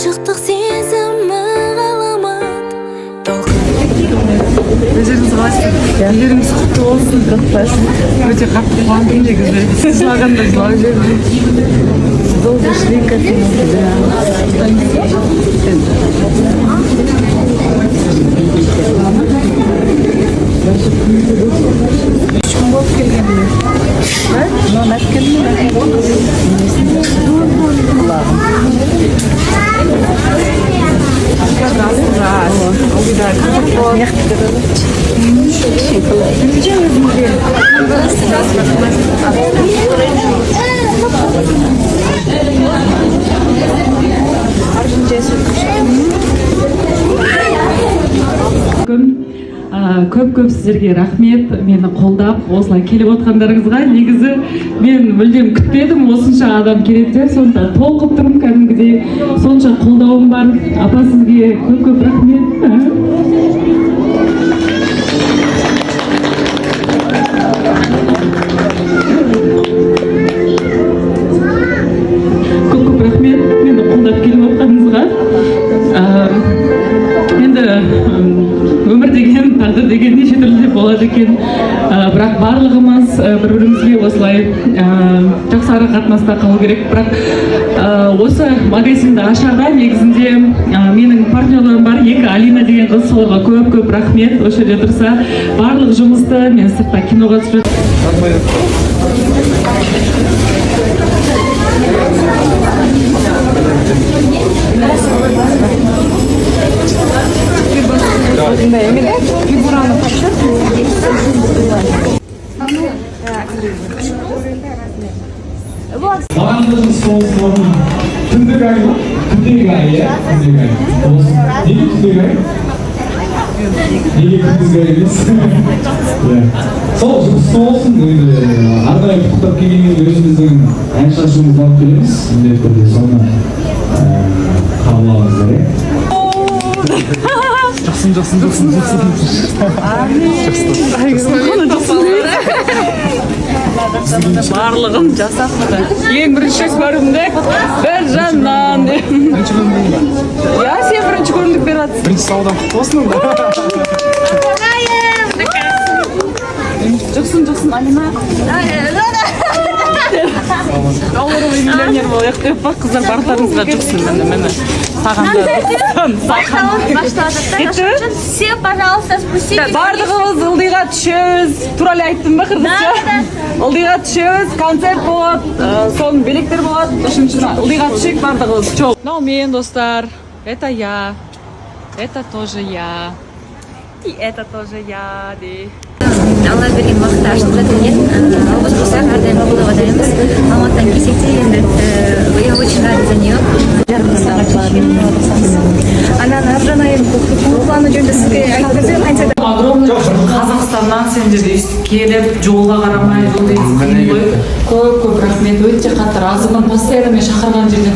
Ғашықтық сезімі ғаламат Өздеріңіз қалайсыздар? Үйлеріңіз құтты болсын. Өте қатты қуандым негізі. Жылағанда жылап жібердім. Долго шли к этому. Үш күн болып келгенмін. Non әткенмін. Көп сіздерге рахмет, мені қолдап, осылай келіп отқандарыңызға. Негізі мен мүлдем күтпедім, осынша адам келеді деп, сондықтан толқып тұрмын кәдімгідей. Сонша қолдауым бар. Апа, сізге көп рахмет. Көп рахмет, мені қолдап келіп отқаныңызға. Енді өмір деген, тағдыр деген неше түрлі болады екен. Бірақ барлығымыз бір-бірімізге осылай жақсы ара қатынаста қалу керек. Бірақ осы магазинді ашарда негізінде менің партнерларым бар, екі Алина деген қыз, соларға көп рахмет. Осы жерде тұрса, барлық жұмысты мен сыртта киноға түсіріп Bağımlılığın soğukluğunun tündük ayı mı? Tündük ayı ya. Tündük ayı. Neydi tündük ayı? Neydi tündük ayımız? Сол жұмысы болсын. Арнайы құттықтап келгеннен өзіміздің ән шашуымызды алып келеміз. Міндетті түрде соны қабылдаңыздар, иә? Жақсын. барлығын жасапты. Ең бірінші көрімдік бір жаннан. Я сен бірінші көрімдік беріп жатсың. Бірінші саудан құтты болсын. Жақсын, Алина. Олар миллионер болайық деп па, қыздар барларыңызға жақсын. Мені саған да Все, пожалуйста, спуститесь. бардығымыз ылдиға түсеміз. Туралы айттым ба қырғызша? Ылдиға түсеміз, концерт болады, соның билеттер болады. Үшіншісін ылдиға түсек бардығымыз. Ну, мен, достар, это я, это тоже я, и это тоже я, де. Алла берген уақытта ашылып жатырген алғаш болса әрдайым қолдап жатармыз. Алматыдан келсек те енді я очень рада за нее. Ананы аржанайым планы жөнінде сізге айтып берсем қанша Огромный Қазақстаннан сендерді естіп келіп, жолға қарамай, жолда естіп келіп қойып, көп рахмет, өте қатты разымын. Постоянно мен шақырған жерден